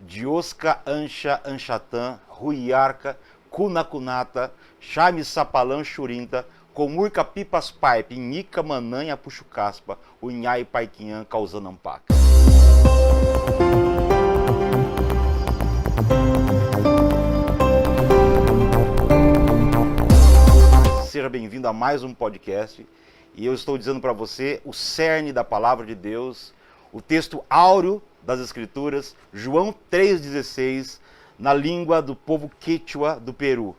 Diosca Ancha Anchatã, Ruiarca, Cunacunata, Chame Sapalã Churinta, Comurca Pipas Pipe, Nica Mananha Puxucaspa, Unhai Paiquinhã Causanampaca. Seja bem-vindo a mais um podcast e eu estou dizendo para você o cerne da palavra de Deus, o texto áureo das Escrituras, João 3,16, na língua do povo quechua do Peru.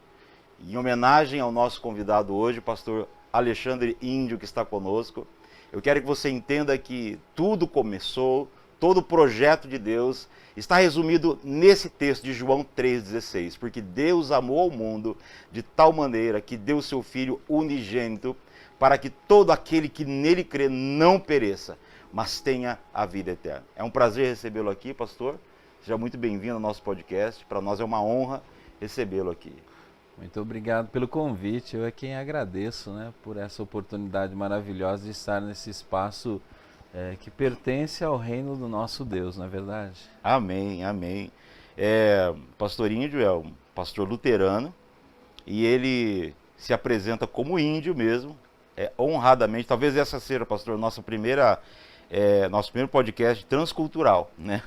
Em homenagem ao nosso convidado hoje, pastor Alexandre Índio, que está conosco, eu quero que você entenda que tudo começou, todo o projeto de Deus está resumido nesse texto de João 3,16, porque Deus amou o mundo de tal maneira que deu seu Filho unigênito para que todo aquele que nele crê não pereça, mas tenha a vida eterna. É um prazer recebê-lo aqui, pastor. Seja muito bem-vindo ao nosso podcast. Para nós é uma honra recebê-lo aqui. Muito obrigado pelo convite. Eu é quem agradeço, né, por essa oportunidade maravilhosa de estar nesse espaço que pertence ao reino do nosso Deus, não é verdade? Amém, amém. Pastor Índio é um pastor luterano e ele se apresenta como índio mesmo, honradamente. Talvez essa seja, pastor, nosso primeiro podcast transcultural, né?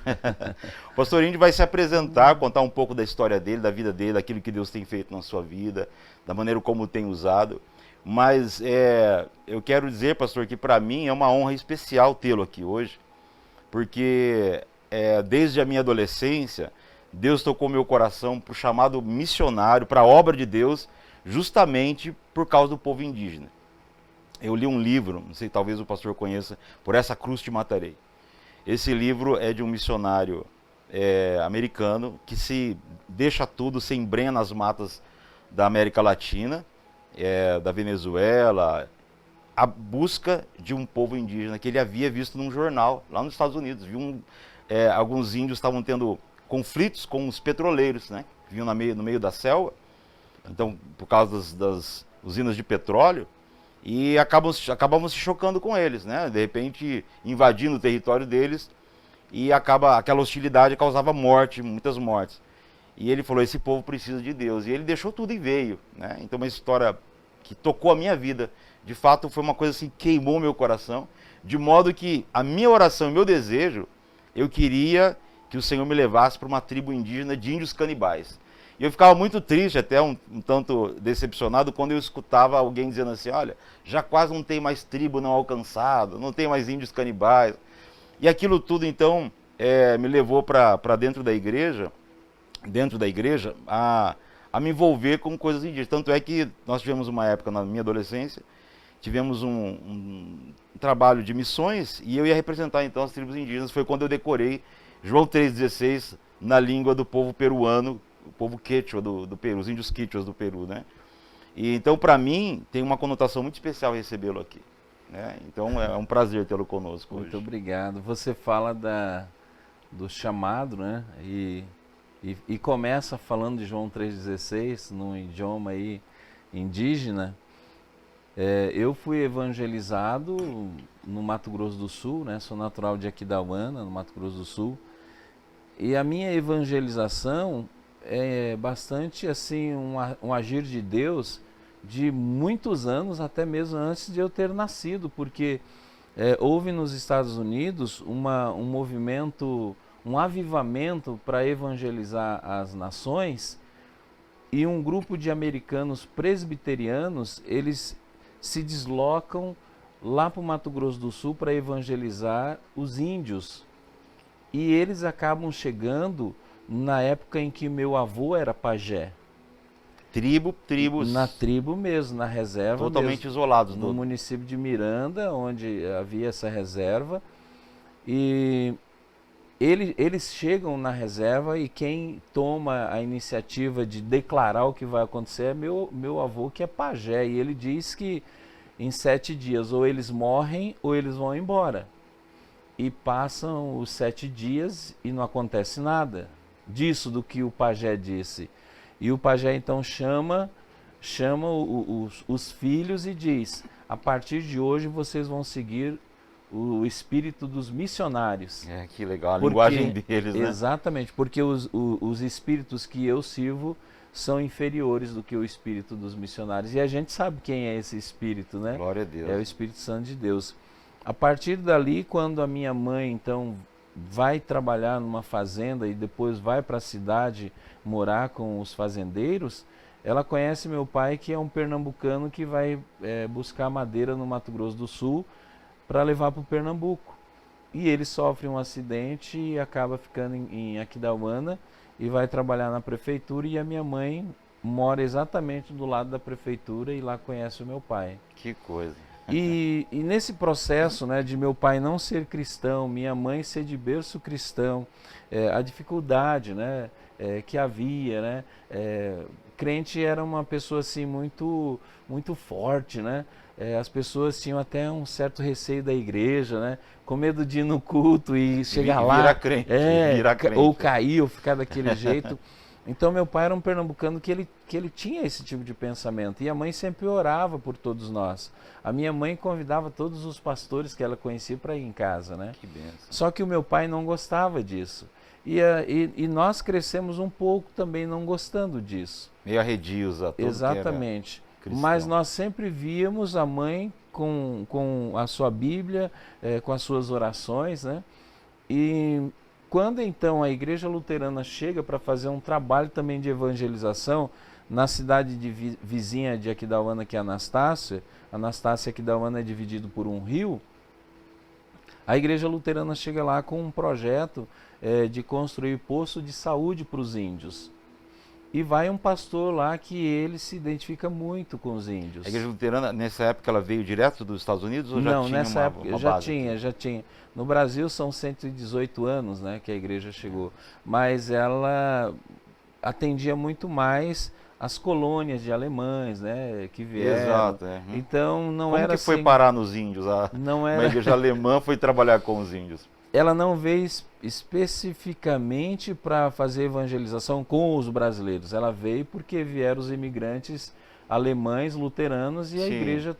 O pastor Índio vai se apresentar, contar um pouco da história dele, da vida dele, daquilo que Deus tem feito na sua vida, da maneira como tem usado. Mas eu quero dizer, pastor, que para mim é uma honra especial tê-lo aqui hoje, porque desde a minha adolescência, Deus tocou meu coração para o chamado missionário, para a obra de Deus, justamente por causa do povo indígena. Eu li um livro, não sei, talvez o pastor conheça, Por Essa Cruz Te Matarei. Esse livro é de um missionário americano que se deixa tudo, se embrenha nas matas da América Latina, da Venezuela, a busca de um povo indígena que ele havia visto num jornal, lá nos Estados Unidos. Viu alguns índios estavam tendo conflitos com os petroleiros, né? Que vinham no meio da selva, então, por causa das usinas de petróleo, e acabamos se chocando com eles, né? De repente invadindo o território deles, e aquela hostilidade causava morte, muitas mortes. E ele falou, esse povo precisa de Deus, e ele deixou tudo e veio, né? Então uma história que tocou a minha vida, de fato foi uma coisa assim, queimou meu coração, de modo que a minha oração, meu desejo, eu queria que o Senhor me levasse para uma tribo indígena de índios canibais. E eu ficava muito triste, até um tanto decepcionado, quando eu escutava alguém dizendo assim, olha, já quase não tem mais tribo não alcançada, não tem mais índios canibais. E aquilo tudo, então, me levou para dentro da igreja, a me envolver com coisas indígenas. Tanto é que nós tivemos uma época, na minha adolescência, tivemos um trabalho de missões, e eu ia representar, então, as tribos indígenas. Foi quando eu decorei João 3,16 na língua do povo peruano, o povo quechua do Peru, os índios quechuas do Peru, né? E então, para mim, tem uma conotação muito especial recebê-lo aqui, né? Então, é um prazer tê-lo conosco hoje. Muito obrigado. Você fala do chamado, né? E começa falando de João 3,16, num idioma aí indígena. Eu fui evangelizado no Mato Grosso do Sul, né? Sou natural de Aquidauana, no Mato Grosso do Sul. E a minha evangelização é bastante assim um agir de Deus de muitos anos, até mesmo antes de eu ter nascido, porque houve nos Estados Unidos um movimento, um avivamento para evangelizar as nações, e um grupo de americanos presbiterianos, eles se deslocam lá para o Mato Grosso do Sul para evangelizar os índios, e eles acabam chegando na época em que meu avô era pajé. Tribos. Na tribo mesmo, na reserva totalmente mesmo, isolados. no município de Miranda, onde havia essa reserva. E eles chegam na reserva, e quem toma a iniciativa de declarar o que vai acontecer é meu avô, que é pajé. E ele diz que em 7 dias ou eles morrem ou eles vão embora. E passam os 7 dias e não acontece nada disso do que o pajé disse. E o pajé então chama os filhos e diz, a partir de hoje vocês vão seguir o espírito dos missionários. Que legal, a linguagem deles, né? Exatamente, porque os espíritos que eu sirvo são inferiores do que o espírito dos missionários. E a gente sabe quem é esse espírito, né? Glória a Deus. É o Espírito Santo de Deus. A partir dali, quando a minha mãe, então, vai trabalhar numa fazenda e depois vai para a cidade morar com os fazendeiros, ela conhece meu pai, que é um pernambucano que vai buscar madeira no Mato Grosso do Sul para levar para o Pernambuco. E ele sofre um acidente e acaba ficando em Aquidauana e vai trabalhar na prefeitura, e a minha mãe mora exatamente do lado da prefeitura e lá conhece o meu pai. Que coisa. E nesse processo, né, de meu pai não ser cristão, minha mãe ser de berço cristão, a dificuldade, né, que havia, né, crente era uma pessoa assim muito forte, né? As pessoas tinham até um certo receio da igreja, né? Com medo de ir no culto e chegar lá, virar crente, virar crente. Ou cair, ou ficar daquele jeito. Então meu pai era um pernambucano que ele tinha esse tipo de pensamento, e a mãe sempre orava por todos nós. A minha mãe convidava todos os pastores que ela conhecia para ir em casa, né? Que bênção. Só que o meu pai não gostava disso. E nós crescemos um pouco também não gostando disso. Meio arredios a tudo. Exatamente. Mas nós sempre víamos a mãe com a sua Bíblia, com as suas orações, né? E quando então a Igreja Luterana chega para fazer um trabalho também de evangelização na cidade vizinha de Aquidauana, que é Anastácia e Aquidauana é dividido por um rio, a Igreja Luterana chega lá com um projeto de construir posto de saúde para os índios. E vai um pastor lá que ele se identifica muito com os índios. A Igreja Luterana, nessa época, ela veio direto dos Estados Unidos ou já tinha nessa época uma já base já tinha. No Brasil são 118 anos, né, que a igreja chegou. Mas ela atendia muito mais as colônias de alemães, né, que vieram. Exato. Então não Como era que foi assim, parar nos índios? não Uma era. igreja alemã foi trabalhar com os índios. Ela não veio especificamente para fazer evangelização com os brasileiros. Ela veio porque vieram os imigrantes alemães, luteranos, e a igreja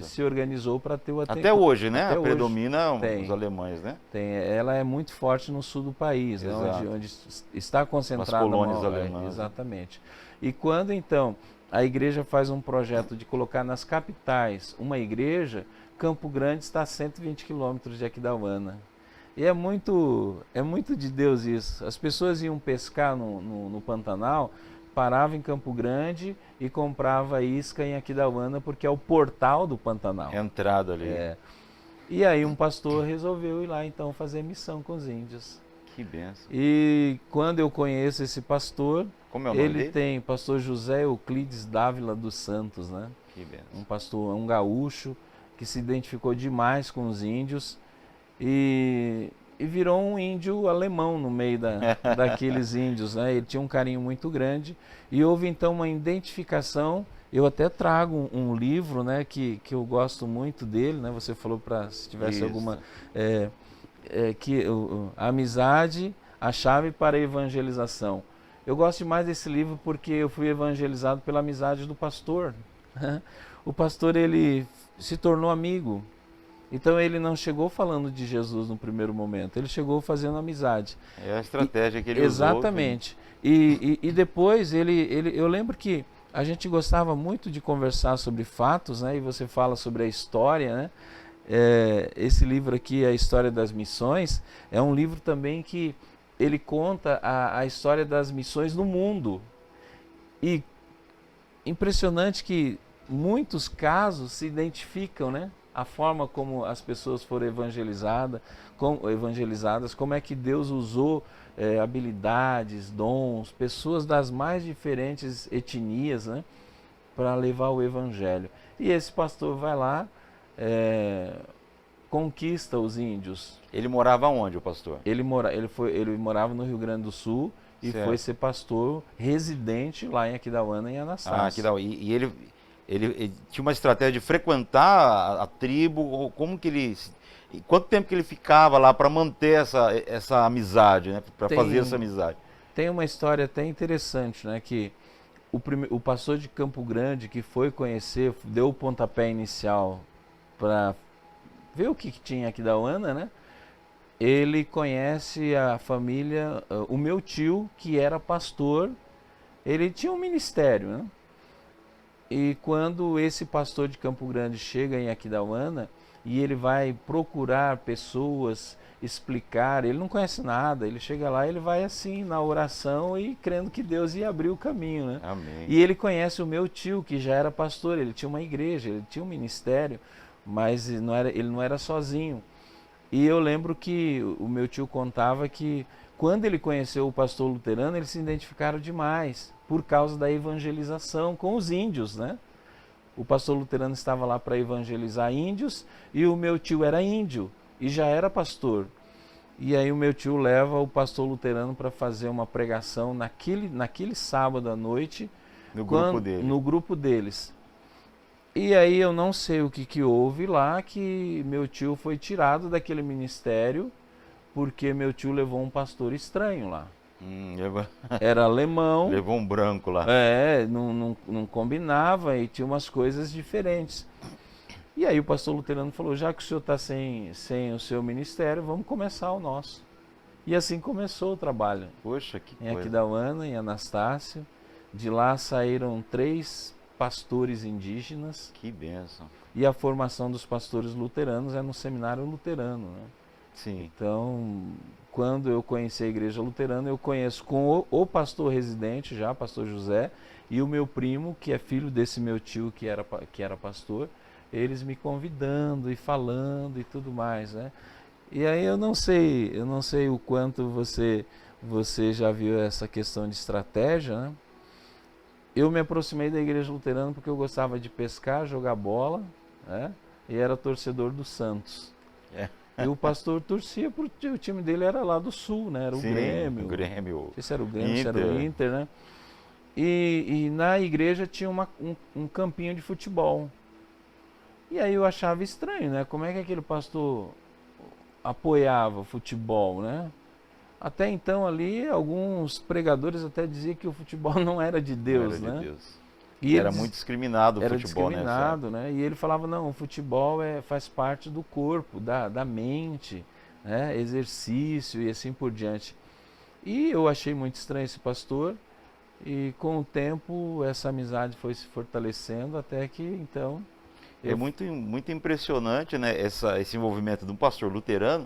se organizou para ter o atendimento. Até hoje, né? Até hoje, predomina os alemães, né? Ela é muito forte no sul do país, né? onde está concentrada as colônias alemãs. Exatamente. E quando então a igreja faz um projeto de colocar nas capitais uma igreja, Campo Grande está a 120 quilômetros de Aquidauana. E é muito de Deus isso. As pessoas iam pescar no Pantanal, paravam em Campo Grande e comprava isca em Aquidauana, porque é o portal do Pantanal. Entrada ali. E aí um pastor resolveu ir lá então fazer missão com os índios. Que benção. E quando eu conheço esse pastor, como é o nome dele? Tem pastor José Euclides Dávila dos Santos, né? Que benção. Um pastor, um gaúcho, que se identificou demais com os índios. E virou um índio alemão no meio daqueles índios, né? Ele tinha um carinho muito grande e houve então uma identificação. Eu até trago um livro, né, que eu gosto muito dele, né? Você falou para se tivesse alguma a amizade, a chave para a evangelização. Eu gosto mais desse livro porque eu fui evangelizado pela amizade do pastor. O pastor, ele se tornou amigo. Então ele não chegou falando de Jesus no primeiro momento, ele chegou fazendo amizade. É a estratégia que ele exatamente. usou. E depois eu lembro que a gente gostava muito de conversar sobre fatos, né? E você fala sobre a história, né? Esse livro aqui, A História das Missões, é um livro também que ele conta a história das missões no mundo. E impressionante que muitos casos se identificam, né? A forma como as pessoas foram evangelizadas, como é que Deus usou habilidades, dons, pessoas das mais diferentes etnias, né, para levar o evangelho. E esse pastor vai lá, conquista os índios. Ele morava onde, o pastor? Ele morava no Rio Grande do Sul e foi ser pastor residente lá em Aquidauana e Anastácia. E ele tinha uma estratégia de frequentar a tribo. Como que ele... Quanto tempo que ele ficava lá para manter essa amizade, né? Para fazer essa amizade? Tem uma história até interessante, né? Que o pastor de Campo Grande, que foi conhecer, deu o pontapé inicial para ver o que tinha aqui da Uana, né? Ele conhece a família, o meu tio, que era pastor, ele tinha um ministério, né? E quando esse pastor de Campo Grande chega em Aquidauana e ele vai procurar pessoas, explicar, ele não conhece nada, ele chega lá, ele vai assim na oração e crendo que Deus ia abrir o caminho, né? Amém. E ele conhece o meu tio, que já era pastor, ele tinha uma igreja, ele tinha um ministério, mas ele não era sozinho. E eu lembro que o meu tio contava que quando ele conheceu o pastor luterano, eles se identificaram demais por causa da evangelização com os índios, né? O pastor luterano estava lá para evangelizar índios e o meu tio era índio e já era pastor. E aí o meu tio leva o pastor luterano para fazer uma pregação naquele sábado à noite no grupo deles. E aí eu não sei o que houve lá, que meu tio foi tirado daquele ministério porque meu tio levou um pastor estranho lá. Era alemão. Levou um branco lá. Não combinava e tinha umas coisas diferentes. E aí o pastor luterano falou, já que o senhor está sem o seu ministério, vamos começar o nosso. E assim começou o trabalho. Poxa, que coisa. Em Aquidauana, em Anastácio. De lá saíram 3 pastores indígenas. Que bênção. E a formação dos pastores luteranos é no seminário luterano, né? Sim. Então, quando eu conheci a igreja luterana, eu conheço com o pastor residente já, pastor José, e o meu primo, que é filho desse meu tio que era pastor, eles me convidando e falando e tudo mais, né? E aí eu não sei o quanto você já viu essa questão de estratégia, né? Eu me aproximei da igreja luterana porque eu gostava de pescar, jogar bola, né? E era torcedor do Santos. E o pastor torcia porque o time dele era lá do Sul, né? Era o Grêmio. O Grêmio. Não sei se era o Grêmio, se era o Inter, né? E na igreja tinha um campinho de futebol. E aí eu achava estranho, né? Como é que aquele pastor apoiava o futebol, né? Até então ali, alguns pregadores até diziam que o futebol não era de Deus, não era né? De Deus. E era muito discriminado o futebol, né? E ele falava, não, o futebol faz parte do corpo, da mente, né? Exercício e assim por diante. E eu achei muito estranho esse pastor e com o tempo essa amizade foi se fortalecendo até que então... É muito impressionante, né, esse envolvimento de um pastor luterano,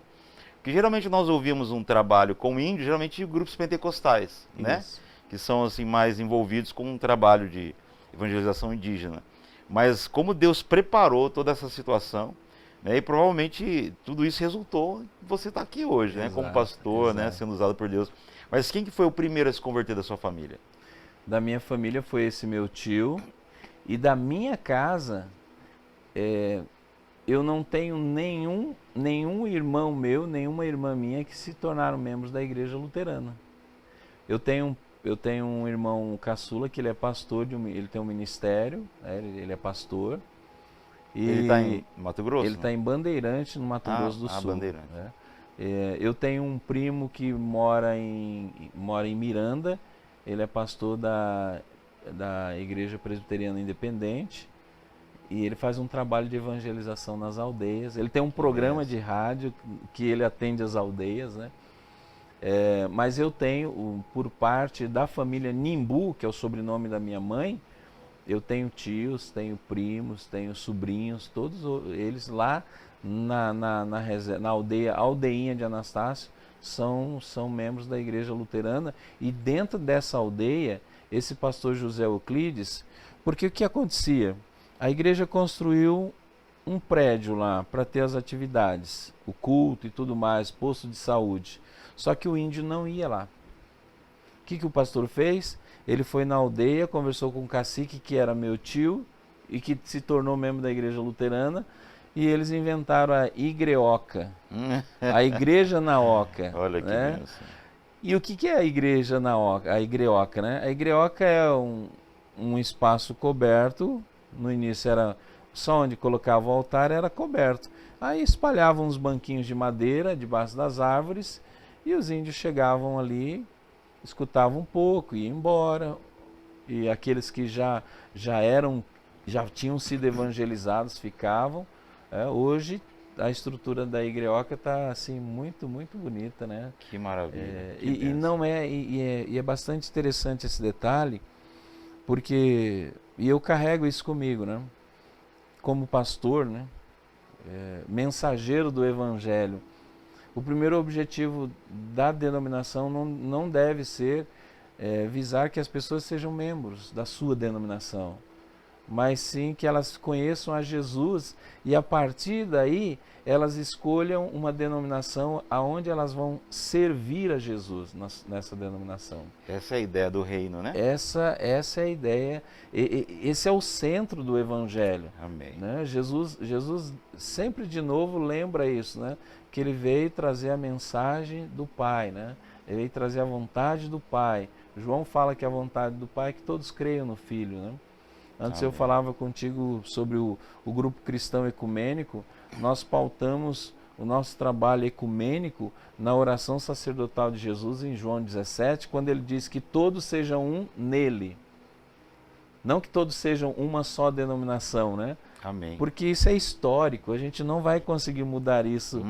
que geralmente nós ouvimos um trabalho com índios, geralmente grupos pentecostais, né? Que são assim mais envolvidos com um trabalho de evangelização indígena. Mas como Deus preparou toda essa situação, né, e provavelmente tudo isso resultou em você estar aqui hoje, né, como pastor, né, sendo usado por Deus. Mas quem que foi o primeiro a se converter da sua família? Da minha família foi esse meu tio, e da minha casa, eu não tenho nenhum irmão meu, nenhuma irmã minha que se tornaram membros da igreja luterana. Eu tenho um irmão caçula que ele é pastor, ele tem um ministério, ele é pastor. E ele está em Mato Grosso? Ele está em Bandeirante, no Mato Grosso do Sul. Bandeirante. Né? Eu tenho um primo que mora em Miranda, ele é pastor da Igreja Presbiteriana Independente. E ele faz um trabalho de evangelização nas aldeias. Ele tem um programa de rádio que ele atende as aldeias, né? Mas eu tenho, por parte da família Nimbu, que é o sobrenome da minha mãe, eu tenho tios, tenho primos, tenho sobrinhos, todos eles lá na aldeinha de Anastácio, são membros da igreja luterana. E dentro dessa aldeia, esse pastor José Euclides, porque o que acontecia? A igreja construiu um prédio lá para ter as atividades, o culto e tudo mais, posto de saúde. Só que o índio não ia lá. O que o pastor fez? Ele foi na aldeia, conversou com o cacique, que era meu tio, e que se tornou membro da igreja luterana, e eles inventaram a igreoca, a igreja na oca. Olha que né? bênção. E o que é a igreja na oca? A igreoca, né? A igreoca é um espaço coberto. No início era só onde colocava o altar, era coberto. Aí espalhavam uns banquinhos de madeira debaixo das árvores e os índios chegavam ali, escutavam um pouco, iam embora. E aqueles que já tinham sido evangelizados ficavam. Hoje a estrutura da Igreoca está assim muito, muito bonita, né? Que maravilha. Que E bênção. não é e é bastante interessante esse detalhe, porque eu carrego isso comigo, né? Como pastor, né? Mensageiro do Evangelho. O primeiro objetivo da denominação não deve ser visar que as pessoas sejam membros da sua denominação, mas sim que elas conheçam a Jesus e a partir daí elas escolham uma denominação aonde elas vão servir a Jesus nessa denominação. Essa é a ideia do reino, né? Essa é a ideia, esse é o centro do Evangelho. Amém. Né? Jesus sempre de novo lembra isso, né? Que ele veio trazer a mensagem do Pai, né? Ele veio trazer a vontade do Pai. João fala que a vontade do Pai é que todos creiam no Filho, né? Antes eu falava contigo sobre o grupo cristão ecumênico. Nós pautamos o nosso trabalho ecumênico na oração sacerdotal de Jesus em João 17, quando ele diz que todos sejam um nele. Não que todos sejam uma só denominação, né? Amém. Porque isso é histórico, a gente não vai conseguir mudar isso.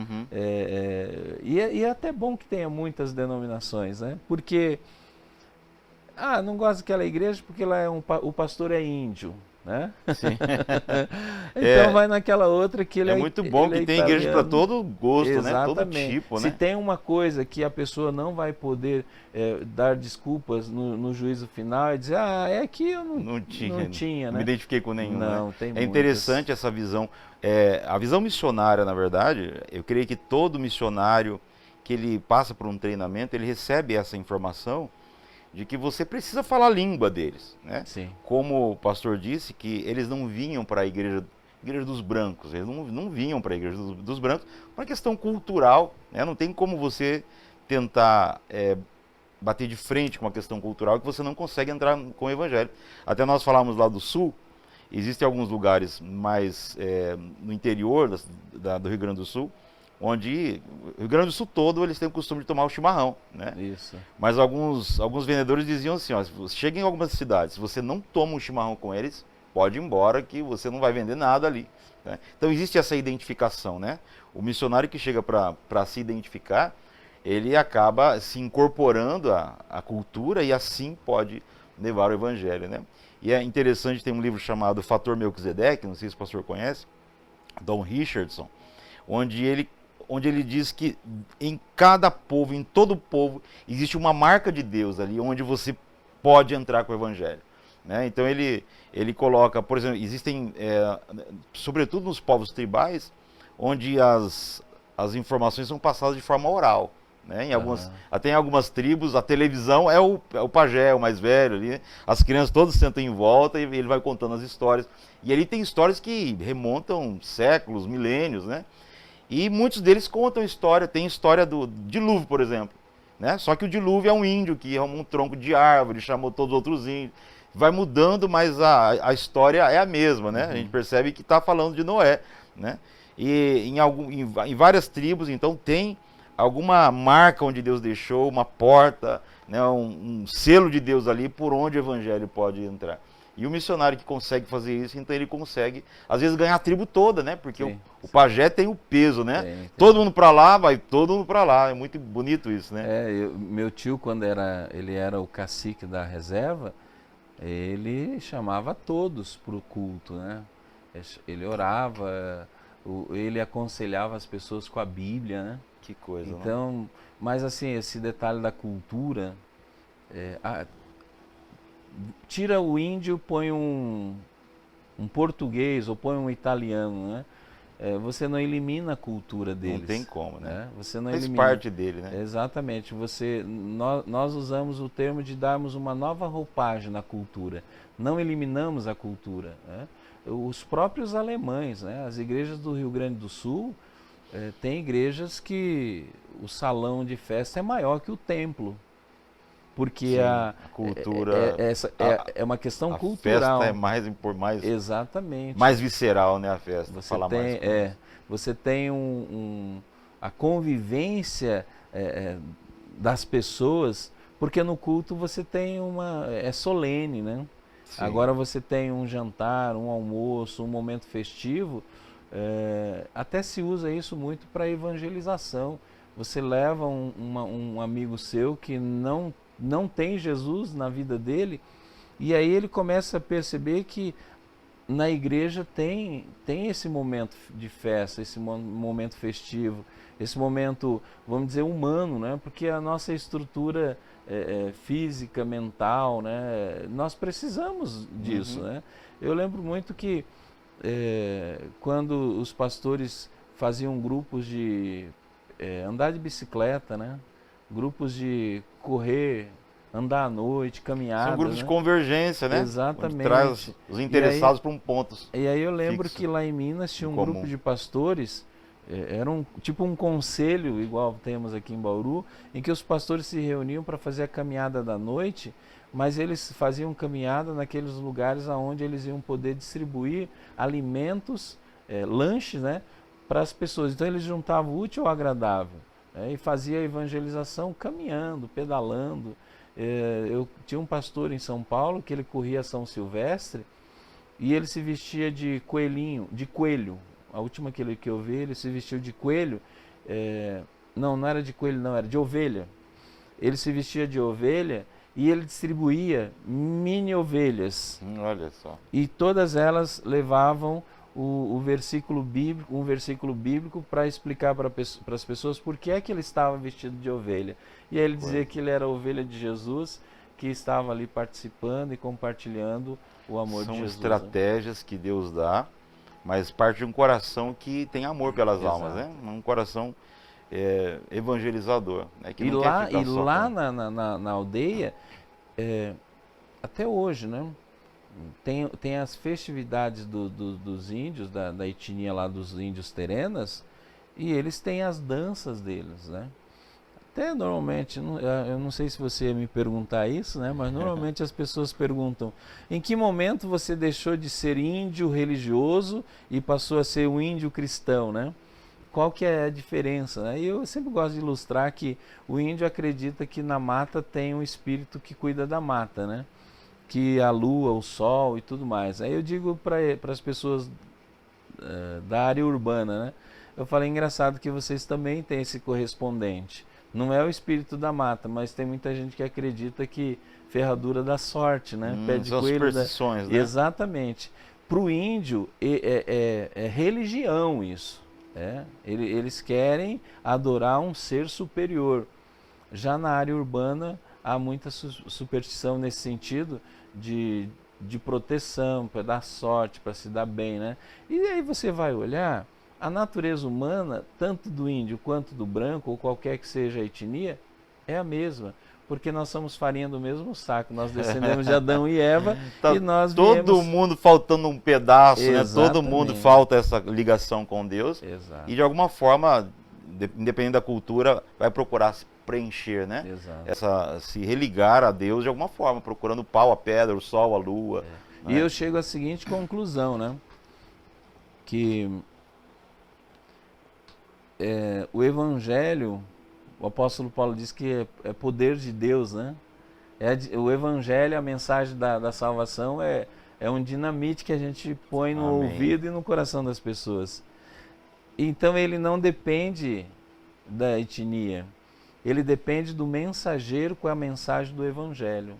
E é até bom que tenha muitas denominações, né? Porque não gosto daquela igreja porque lá o pastor é índio, né? Sim. Então vai naquela outra que ele é muito bom que tem igreja para todo gosto, exatamente, né? Todo tipo, Se né? tem uma coisa que a pessoa não vai poder dar desculpas no juízo final e dizer, é que eu não tinha, não né? me identifiquei com nenhum. Não, né? tem É interessante essa visão. A visão missionária, na verdade, eu creio que todo missionário que ele passa por um treinamento, ele recebe essa informação de que você precisa falar a língua deles, né? Sim. Como o pastor disse, que eles não vinham para a igreja dos brancos, eles não vinham para a igreja dos brancos, por uma questão cultural, né? Não tem como você tentar bater de frente com uma questão cultural que você não consegue entrar com o evangelho. Até nós falamos lá do sul, existem alguns lugares mais no interior do Rio Grande do Sul, onde o Rio Grande do Sul todo eles têm o costume de tomar o chimarrão, né? Isso. Mas alguns vendedores diziam assim, ó, chega em algumas cidades, se você não toma um chimarrão com eles, pode ir embora que você não vai vender nada ali. Né? Então existe essa identificação, né? O missionário que chega para se identificar, ele acaba se incorporando à cultura e assim pode levar o evangelho, né? E é interessante, tem um livro chamado Fator Melquisedeque, não sei se o pastor conhece, Don Richardson, onde ele diz que em cada povo, em todo povo, existe uma marca de Deus ali, onde você pode entrar com o evangelho. Né? Então ele coloca, por exemplo, existem, sobretudo nos povos tribais, onde as informações são passadas de forma oral. Né? Até em algumas tribos, a televisão é o pajé, o mais velho ali, né? As crianças todas sentam em volta e ele vai contando as histórias. E ali tem histórias que remontam séculos, milênios, né? E muitos deles contam história, tem história do dilúvio, por exemplo. Né? Só que o dilúvio é um índio que arrumou um tronco de árvore, chamou todos os outros índios. Vai mudando, mas a história é a mesma, né? A gente percebe que está falando de Noé. Né? E em várias tribos, então, tem alguma marca onde Deus deixou, uma porta, né? um selo de Deus ali por onde o evangelho pode entrar. E o missionário que consegue fazer isso, então ele consegue, às vezes, ganhar a tribo toda, né? Porque o pajé tem o peso, né? Tem. Todo mundo para lá, vai todo mundo para lá. É muito bonito isso, né? Meu tio, quando ele era o cacique da reserva, ele chamava todos para o culto, né? Ele orava, ele aconselhava as pessoas com a Bíblia, né? Que coisa, então, mas assim, esse detalhe da cultura... tira o índio, põe um português ou põe um italiano, né? Você não elimina a cultura deles. Não tem como, né? Você não Faz elimina. parte dele, né? Exatamente. Nós usamos o termo de darmos uma nova roupagem na cultura. Não eliminamos a cultura. Né? Os próprios alemães, né? As igrejas do Rio Grande do Sul, tem igrejas que o salão de festa é maior que o templo. Porque Sim, a cultura é uma questão a cultural. A festa é mais exatamente, mais visceral, né, a festa. Você tem a convivência das pessoas, porque no culto você tem é solene, né? Sim. Agora você tem um jantar, um almoço, um momento festivo, até se usa isso muito para evangelização. Você leva um amigo seu que não tem Jesus na vida dele, e aí ele começa a perceber que na igreja tem esse momento de festa, esse momento festivo, esse momento, vamos dizer, humano, né? Porque a nossa estrutura física, mental, né? Nós precisamos disso, né? Eu lembro muito que quando os pastores faziam grupos de andar de bicicleta, né? Grupos de correr, andar à noite, caminhadas. São grupos de né? convergência, né? Exatamente. Onde traz os interessados para um ponto. E aí eu lembro fixo, que lá em Minas tinha um comum. grupo de pastores, era tipo um conselho, igual temos aqui em Bauru, em que os pastores se reuniam para fazer a caminhada da noite, mas eles faziam caminhada naqueles lugares onde eles iam poder distribuir alimentos, lanches, né, para as pessoas. Então eles juntavam o útil ao agradável, né, e fazia a evangelização caminhando, pedalando. Eu tinha um pastor em São Paulo que ele corria São Silvestre e ele se vestia de coelho. A última que eu vi, ele se vestiu de coelho. Não era de coelho, não, era de ovelha. Ele se vestia de ovelha e ele distribuía mini ovelhas. Olha só. E todas elas levavam um versículo bíblico para explicar para as pessoas por que é que ele estava vestido de ovelha. E aí ele dizia que ele era a ovelha de Jesus, que estava ali participando e compartilhando o amor de Jesus. São estratégias que Deus dá, mas parte de um coração que tem amor pelas almas, né? Um coração evangelizador. Né? Que não quer ficar só lá com... na aldeia, até hoje, né? Tem as festividades dos índios, da etnia lá dos índios terenas, e eles têm as danças deles, né? Até normalmente, eu não sei se você ia me perguntar isso, né? Mas normalmente as pessoas perguntam: em que momento você deixou de ser índio religioso e passou a ser um índio cristão, né? Qual que é a diferença, né? E eu sempre gosto de ilustrar que o índio acredita que na mata tem um espírito que cuida da mata, né? Que a lua, o sol e tudo mais. Aí eu digo para as pessoas da área urbana, né? Eu falei, engraçado que vocês também têm esse correspondente. Não é o espírito da mata, mas tem muita gente que acredita que ferradura dá sorte, né? Pé de são coelho superstições, né? Exatamente. Para o índio é religião isso. Eles querem adorar um ser superior. Já na área urbana há muita superstição nesse sentido de proteção, para dar sorte, para se dar bem, né? E aí você vai olhar, a natureza humana, tanto do índio quanto do branco, ou qualquer que seja a etnia, é a mesma. Porque nós somos farinha do mesmo saco, nós descendemos de Adão e Eva, Tá e nós todo mundo faltando um pedaço, né? Todo Exatamente. mundo falta essa ligação com Deus. Exato. E de alguma forma, independente da cultura, vai procurar se preencher, né? Exato. Se religar a Deus de alguma forma, procurando o pau, a pedra, o sol, a lua. Né? E eu chego à seguinte conclusão, né? Que o Evangelho, o apóstolo Paulo diz que é poder de Deus, né? O Evangelho, a mensagem da salvação é um dinamite que a gente põe no Amém. ouvido e no coração das pessoas. Então ele não depende da etnia, ele depende do mensageiro com a mensagem do Evangelho.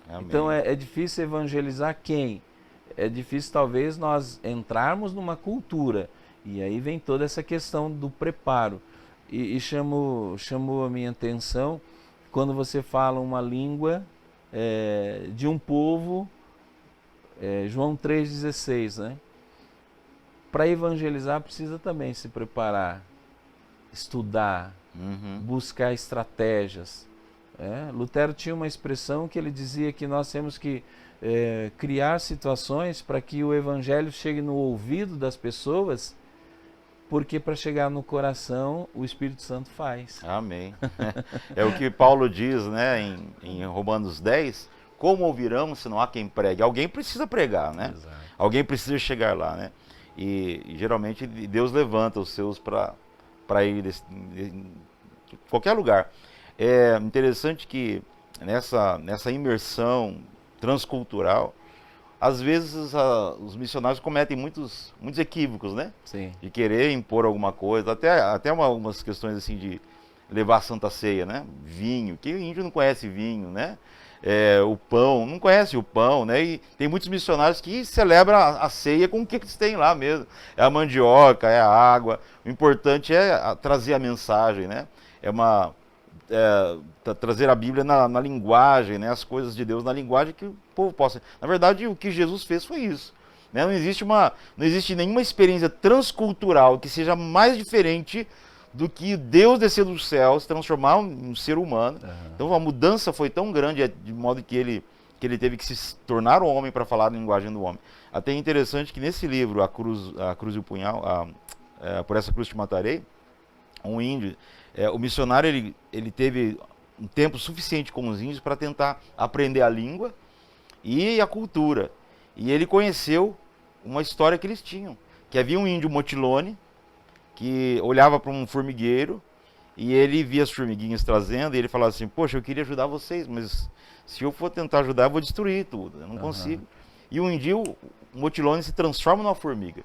Amém. Então é difícil evangelizar quem? É difícil talvez nós entrarmos numa cultura. E aí vem toda essa questão do preparo. E chamou a minha atenção quando você fala uma língua de um povo, João 3,16, né? Para evangelizar precisa também se preparar, estudar, buscar estratégias. Lutero tinha uma expressão que ele dizia que nós temos que criar situações para que o evangelho chegue no ouvido das pessoas, porque para chegar no coração o Espírito Santo faz. Amém. É o que Paulo diz, né, em Romanos 10, como ouvirão se não há quem pregue? Alguém precisa pregar, né? Exato. Alguém precisa chegar lá, né? E geralmente Deus levanta os seus para ir em qualquer lugar. É interessante que nessa imersão transcultural, às vezes os missionários cometem muitos equívocos, né? Sim. De querer impor alguma coisa, até algumas questões assim de levar a Santa Ceia, né? Vinho, que o índio não conhece vinho, né? O pão, não conhece o pão, né? E tem muitos missionários que celebram a ceia com o que eles têm lá mesmo. É a mandioca, é a água. O importante é trazer a mensagem, né? Trazer a Bíblia na linguagem, né? As coisas de Deus na linguagem que o povo possa. Na verdade, o que Jesus fez foi isso. Né? Não existe nenhuma experiência transcultural que seja mais diferente do que Deus descer do céu, se transformar em um ser humano. Uhum. Então a mudança foi tão grande, de modo que ele teve que se tornar um homem para falar a linguagem do homem. Até é interessante que nesse livro, A Cruz e o Punhal, Por Essa Cruz Te Matarei, um índio, o missionário ele teve um tempo suficiente com os índios para tentar aprender a língua e a cultura. E ele conheceu uma história que eles tinham, que havia um índio motilone, que olhava para um formigueiro e ele via as formiguinhas trazendo e ele falava assim, poxa, eu queria ajudar vocês, mas se eu for tentar ajudar eu vou destruir tudo, eu não consigo. E um dia o motilone se transforma numa formiga.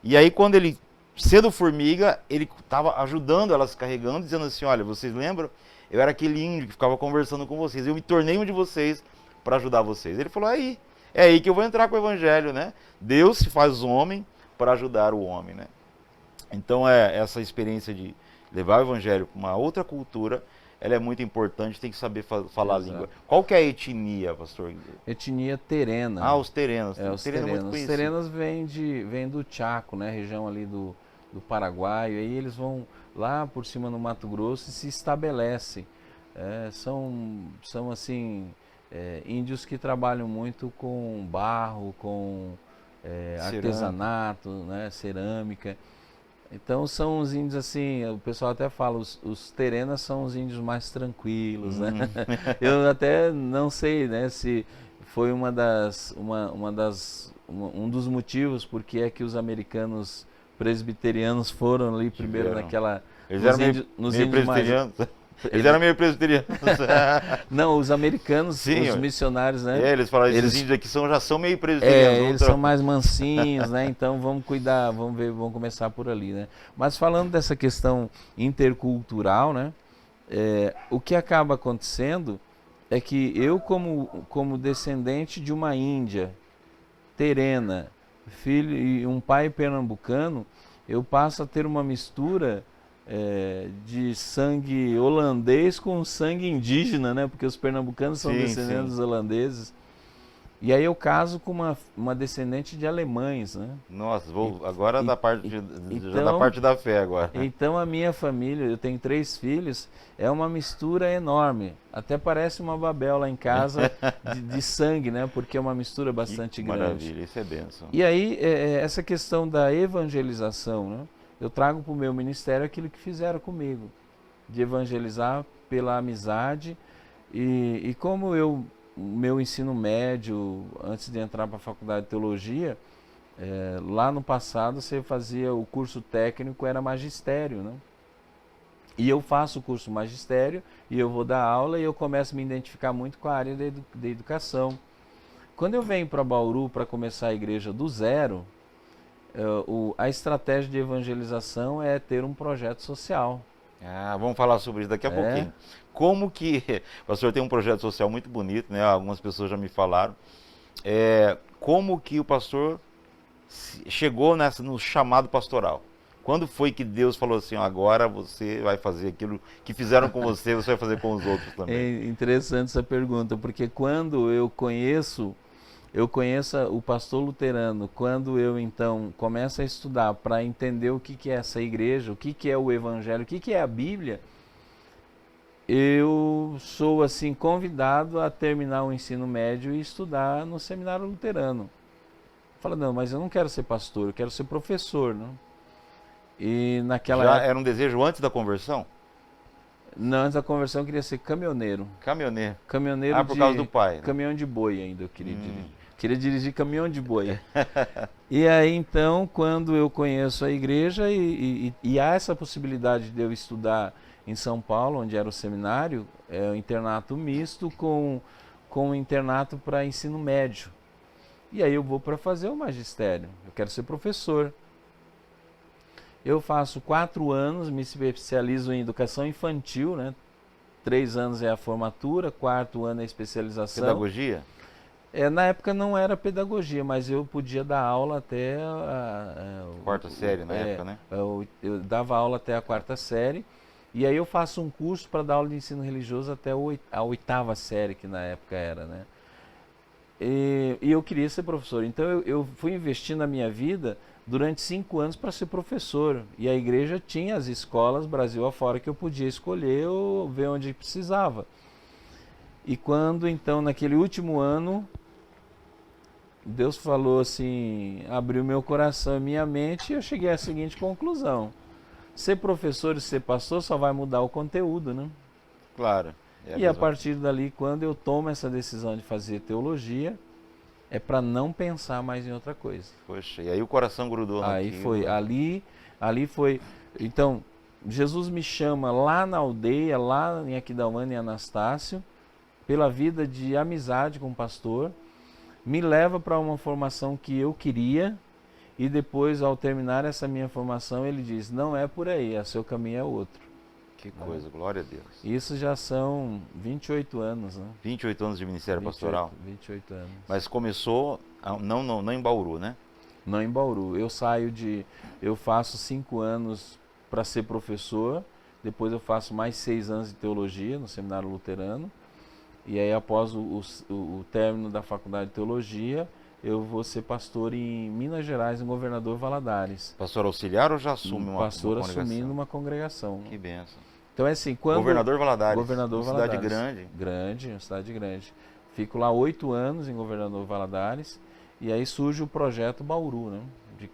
E aí quando ele, sendo formiga, ele estava ajudando elas carregando, dizendo assim, olha, vocês lembram? Eu era aquele índio que ficava conversando com vocês, eu me tornei um de vocês para ajudar vocês. Ele falou, é aí que eu vou entrar com o evangelho, né? Deus se faz homem para ajudar o homem, né? Então essa experiência de levar o evangelho para uma outra cultura, ela é muito importante, tem que saber falar a língua. Qual que é a etnia, pastor? Etnia terena. Ah, os terenos. Os terenos. Os terenos vêm do Chaco, né? Região ali do Paraguai, e aí eles vão lá por cima no Mato Grosso e se estabelecem. São assim, índios que trabalham muito com barro, com artesanato, né? Cerâmica. Então são os índios assim, o pessoal até fala, os terenas são os índios mais tranquilos, né? Eu até não sei, né, se foi um dos motivos porque é que os americanos presbiterianos foram ali primeiro naquela... Eles eram meio presbiterianos. Eles eram meio presbiterianos. Não, os americanos, sim, os missionários, né? Eles falaram, esses índios aqui já são meio presbiterianos. Eles são mais mansinhos, né? Então vamos cuidar, vamos começar por ali, né? Mas falando dessa questão intercultural, né? O que acaba acontecendo é que eu, como descendente de uma Índia terena, filho e um pai pernambucano, eu passo a ter uma mistura de sangue holandês com sangue indígena, né? Porque os pernambucanos são descendentes dos holandeses. E aí eu caso com uma descendente de alemães, né? Nossa, agora da parte da fé agora. Então a minha família, eu tenho 3 filhos, é uma mistura enorme. Até parece uma Babel lá em casa de sangue, né? Porque é uma mistura bastante grande. Maravilha, isso é bênção. E aí essa questão da evangelização, né? Eu trago para o meu ministério aquilo que fizeram comigo, de evangelizar pela amizade. E como meu ensino médio, antes de entrar para a faculdade de teologia, lá no passado você fazia o curso técnico, era magistério, né? E eu faço o curso magistério e eu vou dar aula e eu começo a me identificar muito com a área da educação. Quando eu venho para Bauru para começar a igreja do zero, a estratégia de evangelização é ter um projeto social. Vamos falar sobre isso daqui a pouquinho. Como que... O pastor tem um projeto social muito bonito, né? Algumas pessoas já me falaram. Como que o pastor chegou no chamado pastoral? Quando foi que Deus falou assim, agora você vai fazer aquilo que fizeram com você, você vai fazer com os outros também? É interessante essa pergunta, porque quando eu conheço o pastor luterano, quando eu então começo a estudar para entender o que é essa igreja, o que é o evangelho, o que é a Bíblia, eu sou assim convidado a terminar o ensino médio e estudar no seminário luterano. Fala, não, mas eu não quero ser pastor, eu quero ser professor, não? E naquela época... era um desejo antes da conversão? Não, antes da conversão eu queria ser caminhoneiro. Caminhoneiro? Caminhoneiro por causa do pai. Né? Caminhão de boi ainda eu queria dirigir. Queria dirigir caminhão de boi. E aí então, quando eu conheço a igreja e há essa possibilidade de eu estudar em São Paulo, onde era o seminário, um internato misto com um internato para ensino médio. E aí eu vou para fazer o magistério, eu quero ser professor. Eu faço 4 anos, me especializo em educação infantil, né? 3 anos é a formatura, 4º ano é a especialização. Pedagogia? Na época não era pedagogia, mas eu podia dar aula até Quarta série na época, né? Eu dava aula até a 4ª série, e aí eu faço um curso para dar aula de ensino religioso até a 8ª série, que na época era, né? E eu queria ser professor, então eu fui investir na minha vida durante 5 anos para ser professor, e a igreja tinha as escolas Brasil afora que eu podia escolher ou ver onde precisava. E quando então naquele último ano Deus falou assim, abriu meu coração e minha mente, e eu cheguei à seguinte conclusão: ser professor e ser pastor só vai mudar o conteúdo, né? Claro. E a partir dali, quando eu tomo essa decisão de fazer teologia, é para não pensar mais em outra coisa. Poxa, e aí o coração grudou Aí naquilo. foi, ali foi. Então, Jesus me chama lá na aldeia, lá em Aquidauana e Anastácio, pela vida de amizade com o pastor, me leva para uma formação que eu queria, e depois, ao terminar essa minha formação, ele diz: não é por aí, o seu caminho é outro. Que coisa, glória a Deus. Isso já são 28 anos, né? 28 anos de ministério pastoral. 28 anos. Mas começou, não em Bauru, né? Não em Bauru. Eu faço 5 anos para ser professor, depois eu faço mais 6 anos de teologia no Seminário Luterano, e aí após o término da faculdade de teologia, eu vou ser pastor em Minas Gerais, em Governador Valadares. Pastor auxiliar ou já assume uma pastor congregação? assumindo uma congregação. Que bênção. Então é assim, quando... Governador Valadares. Governador uma Valadares. Cidade grande. Grande, uma cidade grande. Fico lá 8 anos em Governador Valadares, e aí surge o projeto Bauru, né? De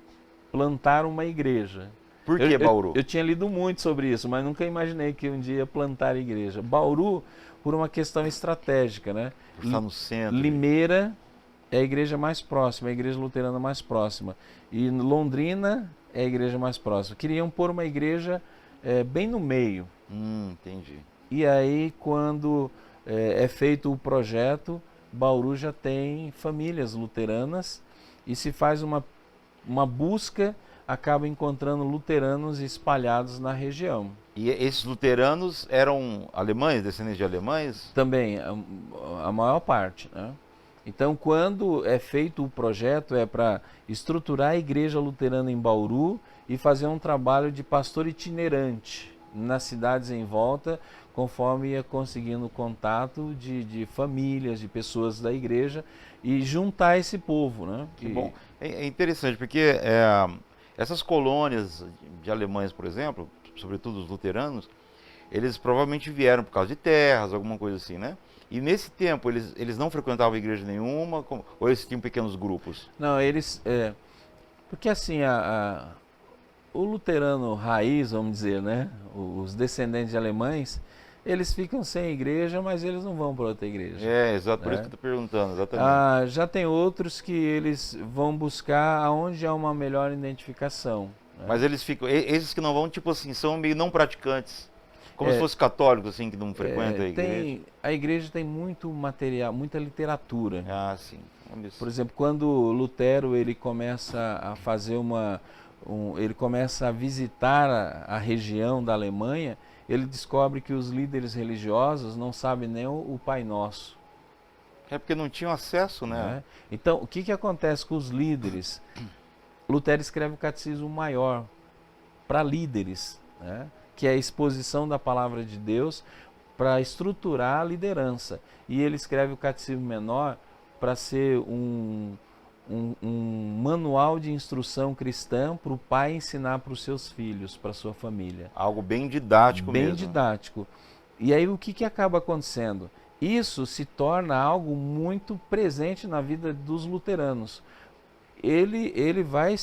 plantar uma igreja. Por que Bauru? Eu tinha lido muito sobre isso, mas nunca imaginei que um dia ia plantar igreja. Bauru, por uma questão estratégica, né? Está no centro. Limeira é a igreja mais próxima, a igreja luterana mais próxima. E Londrina é a igreja mais próxima. Queriam pôr uma igreja bem no meio. Entendi. E aí, quando é feito o projeto, Bauru já tem famílias luteranas, e se faz uma busca, acaba encontrando luteranos espalhados na região. E esses luteranos eram alemães, descendentes de alemães? Também, a maior parte, né? Então, quando é feito o projeto, é para estruturar a igreja luterana em Bauru e fazer um trabalho de pastor itinerante nas cidades em volta, conforme ia conseguindo contato de famílias, de pessoas da igreja, e juntar esse povo, né? Que bom. É interessante, porque essas colônias de alemães, por exemplo, sobretudo os luteranos, eles provavelmente vieram por causa de terras, alguma coisa assim, né? E nesse tempo eles não frequentavam igreja nenhuma, ou eles tinham pequenos grupos? Não, eles... porque assim, o luterano raiz, vamos dizer, né? Os descendentes de alemães, eles ficam sem igreja, mas eles não vão para outra igreja. Exato, por isso que eu estou perguntando, exatamente. Já tem outros que eles vão buscar aonde há uma melhor identificação. Né? Mas eles ficam, esses que não vão, tipo assim, são meio não praticantes. Como se fossem católicos, assim, que não frequentam a igreja. A igreja tem muito material, muita literatura. Ah, sim. Por exemplo, quando Lutero ele começa a fazer ele começa a visitar a região da Alemanha, ele descobre que os líderes religiosos não sabem nem o Pai Nosso. É porque não tinham acesso, né? Então, o que acontece com os líderes? Lutero escreve o Catecismo Maior para líderes, né? Que é a exposição da palavra de Deus para estruturar a liderança. E ele escreve o Catecismo Menor para ser um manual de instrução cristã para o pai ensinar para os seus filhos, para a sua família. Algo bem didático mesmo. Bem didático. E aí o que acaba acontecendo? Isso se torna algo muito presente na vida dos luteranos. Ele vai...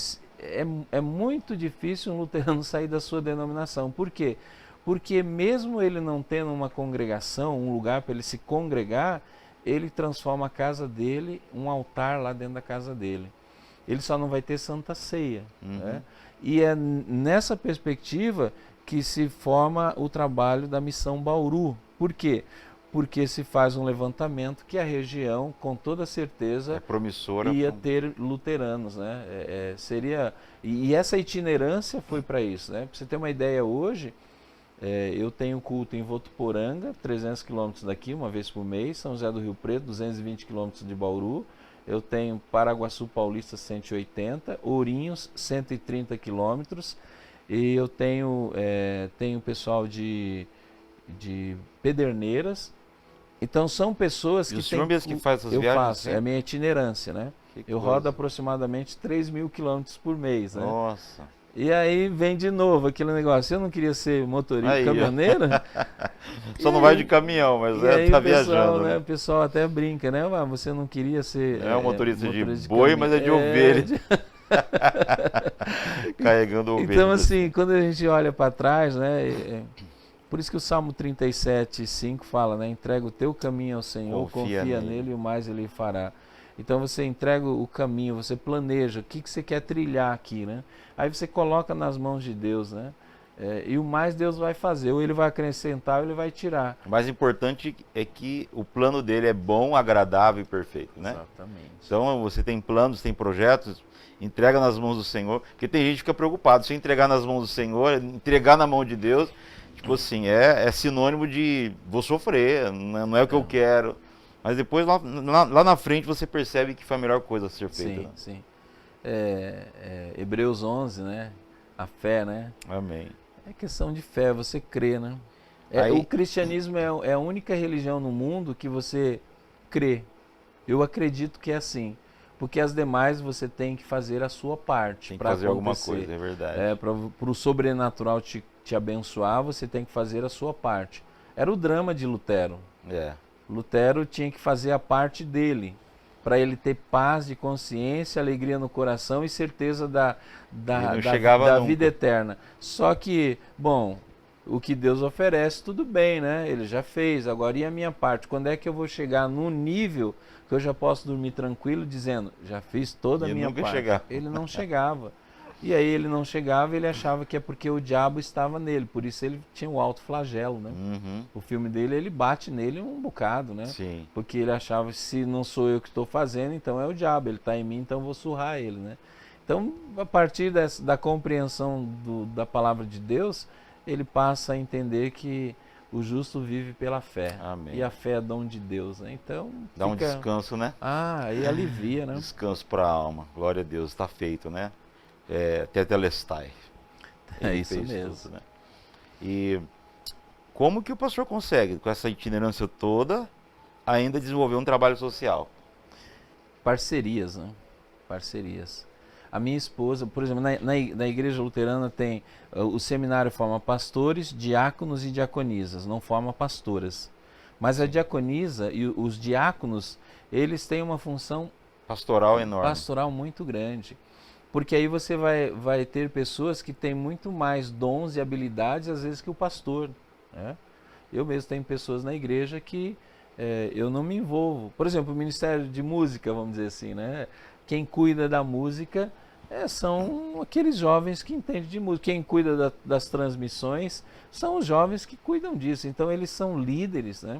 É muito difícil um luterano sair da sua denominação. Por quê? Porque mesmo ele não tendo uma congregação, um lugar para ele se congregar, ele transforma a casa dele, um altar lá dentro da casa dele. Ele só não vai ter Santa Ceia. Né? E é nessa perspectiva que se forma o trabalho da Missão Bauru. Por quê? porque se faz um levantamento que a região, com toda É certeza, promissora. ia ter luteranos, né? Seria, e essa itinerância foi para isso, né? Para você ter uma ideia, hoje, eu tenho culto em Votuporanga, 300 quilômetros daqui, uma vez por mês, São José do Rio Preto, 220 quilômetros de Bauru, eu tenho Paraguaçu Paulista, 180, Ourinhos, 130 quilômetros, e eu tenho pessoal de Pederneiras. Então são pessoas E que o senhor mesmo que faz essas eu viagens faço, é a sempre? minha itinerância, né? Que Eu coisa. rodo aproximadamente 3.000 quilômetros por mês, né? Nossa. E aí vem de novo aquele negócio, eu não queria ser motorista, Aí, ó. caminhoneiro? Só não vai de caminhão, mas E aí tá o pessoal, viajando, né, né? o pessoal até brinca, né? "Ah, você não queria ser Não é um motorista de motorista boi, caminhão." mas é de ovelha. Carregando ovelha. Então assim, quando a gente olha para trás, né? Por isso que o Salmo 37:5 fala, né? Entrega o teu caminho ao Senhor, confia nele e o mais ele fará. Então você entrega o caminho, você planeja o que você quer trilhar aqui, né? Aí você coloca nas mãos de Deus, né? E o mais Deus vai fazer, ou ele vai acrescentar ou ele vai tirar. O mais importante é que o plano dele é bom, agradável e perfeito, né? Exatamente. Então você tem planos, tem projetos, entrega nas mãos do Senhor, porque tem gente que fica preocupado, se eu entregar nas mãos do Senhor, entregar na mão de Deus, tipo assim, é sinônimo de vou sofrer, não é o que eu quero. Mas depois lá na frente você percebe que foi a melhor coisa a ser feita. Sim, Né? sim. Hebreus 11, né? A fé, né? Amém. É questão de fé, você crê, né? Aí- O cristianismo é a única religião no mundo que você crê. Eu acredito que é assim. Porque as demais você tem que fazer a sua parte Tem que para fazer alguma acontecer. coisa, é verdade. Para o sobrenatural te abençoar, você tem que fazer a sua parte. Era o drama de Lutero. É. Lutero tinha que fazer a parte dele, para ele ter paz de consciência, alegria no coração e certeza da não chegava nunca. vida eterna. Só que, bom, o que Deus oferece, tudo bem, né? Ele já fez, agora e a minha parte? Quando é que eu vou chegar num nível que eu já posso dormir tranquilo dizendo, já fiz toda a E minha nunca parte? chegava. Ele não chegava. E aí ele não chegava, ele achava que é porque o diabo estava nele, por isso ele tinha o alto flagelo, né? Uhum. O filme dele, ele bate nele um bocado, né? Sim. Porque ele achava, se não sou eu que estou fazendo, então é o diabo, ele está em mim, então eu vou surrar ele, né? Então, a partir da compreensão da palavra de Deus, ele passa a entender que o justo vive pela fé. Amém. E a fé é dom de Deus, né? Então, Dá um descanso, né? aí alivia, né? Descanso para a alma. Glória a Deus, está feito, né? Tetelestai. É Ele isso fez mesmo. tudo, né? E como que o pastor consegue, com essa itinerância toda, ainda desenvolver um trabalho social? Parcerias, né? Parcerias. A minha esposa, por exemplo, na igreja luterana tem, o seminário forma pastores, diáconos e diaconisas, não forma pastoras. Mas a diaconisa e os diáconos, eles têm uma função Pastoral enorme. pastoral muito grande. Porque aí você vai ter pessoas que têm muito mais dons e habilidades, às vezes, que o pastor, né? Eu mesmo tenho pessoas na igreja que eu não me envolvo. Por exemplo, o Ministério de Música, vamos dizer assim, né? Quem cuida da música são aqueles jovens que entendem de música. Quem cuida das transmissões são os jovens que cuidam disso. Então, eles são líderes, né?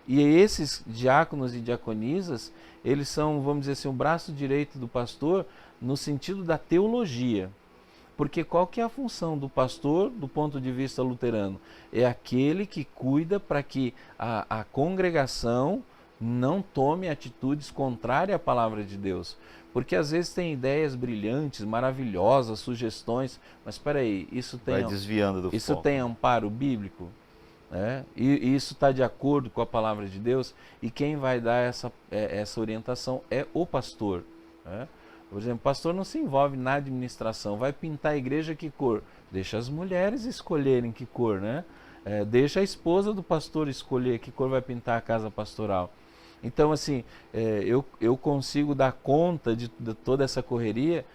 E esses diáconos e diaconisas, eles são, vamos dizer assim, o braço direito do pastor no sentido da teologia. Porque qual que é a função do pastor do ponto de vista luterano? É aquele que cuida para que a congregação não tome atitudes contrárias à palavra de Deus. Porque às vezes tem ideias brilhantes, maravilhosas, sugestões, mas espera aí, isso Vai desviando do foco. tem amparo bíblico? E isso está de acordo com a palavra de Deus? E quem vai dar essa orientação é o pastor, né? Por exemplo, o pastor não se envolve na administração. Vai pintar a igreja que cor? Deixa as mulheres escolherem que cor, né? Deixa a esposa do pastor escolher que cor vai pintar a casa pastoral. Então, assim, eu consigo dar conta de toda essa correria,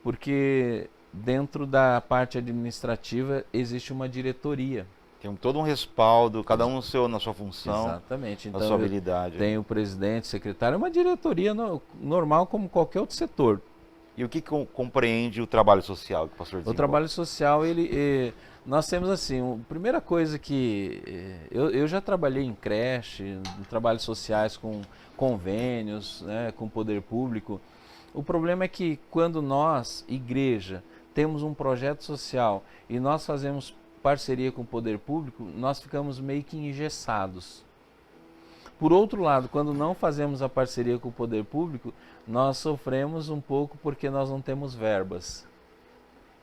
porque dentro da parte administrativa existe uma diretoria. Tem todo um respaldo, cada um na sua função. Exatamente. Então, na sua habilidade. Tem o presidente, secretário, é uma diretoria normal como qualquer outro setor. E o que compreende o trabalho social que o pastor O desenvolve? trabalho social, nós temos assim, a primeira coisa que eu já trabalhei em creche, em trabalhos sociais com convênios, né, com o poder público. O problema é que quando nós, igreja, temos um projeto social e nós fazemos parceria com o poder público, nós ficamos meio que engessados. Por outro lado, quando não fazemos a parceria com o poder público, nós sofremos um pouco porque nós não temos verbas.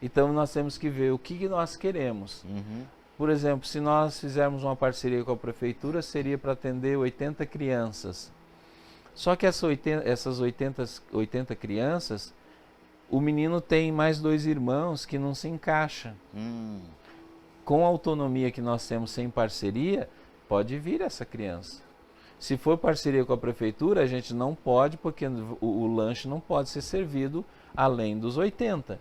Então nós temos que ver o que nós queremos. Uhum. Por exemplo, se nós fizermos uma parceria com a prefeitura, seria para atender 80 crianças. Só que essas 80 crianças, o menino tem mais 2 irmãos que não se encaixa. Com a autonomia que nós temos sem parceria, pode vir essa criança. Se for parceria com a prefeitura, a gente não pode, porque o lanche não pode ser servido além dos 80.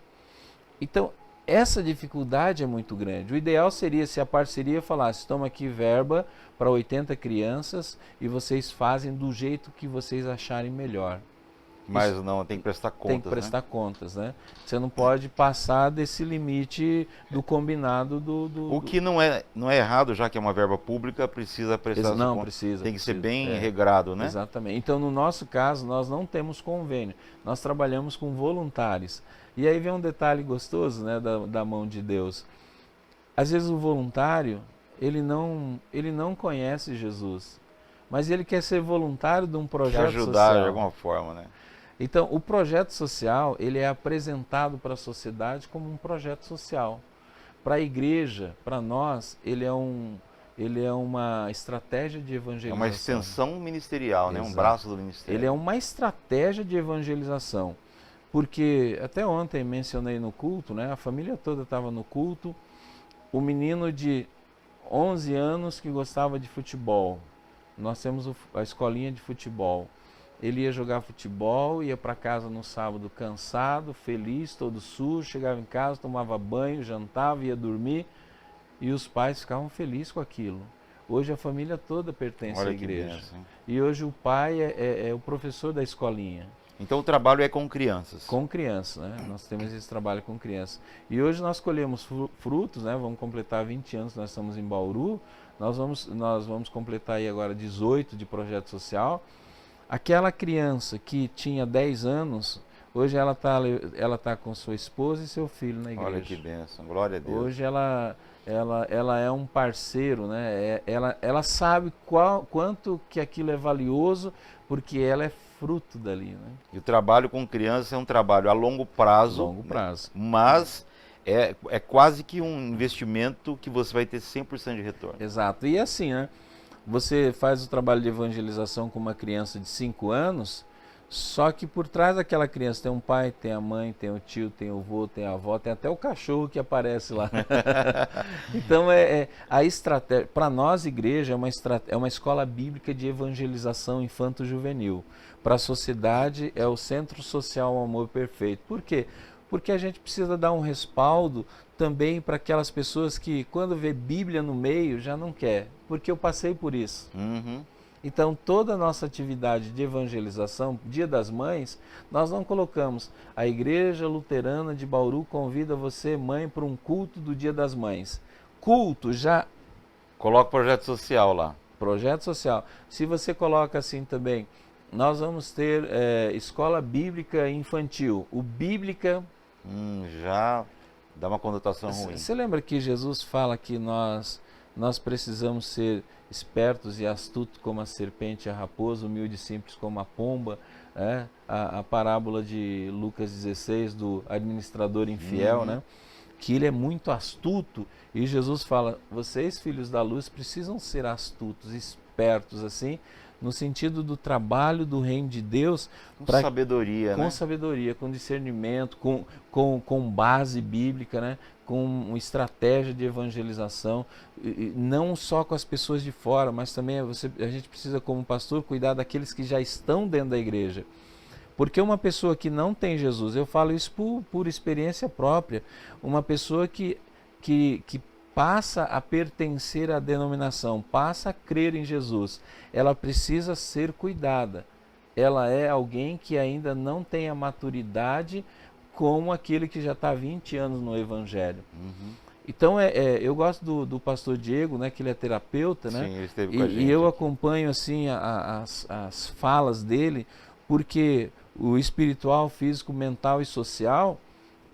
Então, essa dificuldade é muito grande. O ideal seria se a parceria falasse, toma aqui verba para 80 crianças e vocês fazem do jeito que vocês acharem melhor. Mas não, tem que prestar contas, Tem que prestar contas, né? Você não pode passar desse limite do combinado O que não é errado, já que é uma verba pública, precisa prestar Não, contas. precisa. Tem que ser precisa. bem regrado, né? Exatamente. Então, no nosso caso, nós não temos convênio. Nós trabalhamos com voluntários. E aí vem um detalhe gostoso, né, da mão de Deus. Às vezes o voluntário, ele não conhece Jesus, mas ele quer ser voluntário de um projeto social. Ajudar de alguma forma, né? Então, o projeto social, ele é apresentado para a sociedade como um projeto social. Para a igreja, para nós, ele é uma estratégia de evangelização. É uma extensão ministerial, né? Um Exato. braço do ministério. Ele é uma estratégia de evangelização. Porque até ontem mencionei no culto, né? A família toda estava no culto. O menino de 11 anos que gostava de futebol. Nós temos a escolinha de futebol. Ele ia jogar futebol, ia para casa no sábado cansado, feliz, todo sujo, chegava em casa, tomava banho, jantava, ia dormir e os pais ficavam felizes com aquilo. Hoje a família toda pertence à igreja. Benção, hein? E hoje o pai é o professor da escolinha. Então o trabalho é com crianças. Com crianças, né? Nós temos esse trabalho com crianças. E hoje nós colhemos frutos, né? Vamos completar 20 anos, nós estamos em Bauru. Nós vamos completar aí agora 18 de projeto social. Aquela criança que tinha 10 anos, hoje ela tá com sua esposa e seu filho na igreja. Olha que bênção, glória a Deus. Hoje ela é um parceiro, né? Ela sabe quanto que aquilo é valioso, porque ela é fruto dali, né? E o trabalho com crianças é um trabalho a longo prazo. Longo prazo. Né? Mas é quase que um investimento que você vai ter 100% de retorno. Exato. E assim, né? Você faz o trabalho de evangelização com uma criança de 5 anos, só que por trás daquela criança tem um pai, tem a mãe, tem o tio, tem o avô, tem a avó, tem até o cachorro que aparece lá. Então a estratégia, para nós igreja, é uma escola bíblica de evangelização infanto-juvenil. Para a sociedade é o Centro Social Amor Perfeito. Por quê? Porque a gente precisa dar um respaldo também para aquelas pessoas que quando vê Bíblia no meio já não quer, porque eu passei por isso. Uhum. Então toda a nossa atividade de evangelização, Dia das Mães, nós não colocamos a Igreja Luterana de Bauru convida você, mãe, para um culto do Dia das Mães. Culto já... Coloca projeto social lá. Projeto social. Se você coloca assim também, nós vamos ter escola bíblica infantil. O bíblica... Já dá uma conotação ruim. Você lembra que Jesus fala que nós precisamos ser espertos e astutos como a serpente e a raposa, humilde e simples como a pomba, né? A parábola de Lucas 16 do administrador infiel, né? Que ele é muito astuto, e Jesus fala, vocês filhos da luz precisam ser astutos, espertos assim, no sentido do trabalho do reino de Deus. Com sabedoria, né? Com sabedoria, com discernimento, com base bíblica, né? Com uma estratégia de evangelização, e não só com as pessoas de fora, mas também a gente precisa, como pastor, cuidar daqueles que já estão dentro da igreja. Porque uma pessoa que não tem Jesus, eu falo isso por experiência própria, uma pessoa que passa a pertencer à denominação, passa a crer em Jesus, ela precisa ser cuidada. Ela é alguém que ainda não tem a maturidade como aquele que já está há 20 anos no Evangelho. Uhum. Então, eu gosto do pastor Diego, né, que ele é terapeuta, né? Sim, ele esteve com a gente E eu aqui. acompanho assim as falas dele, porque o espiritual, físico, mental e social,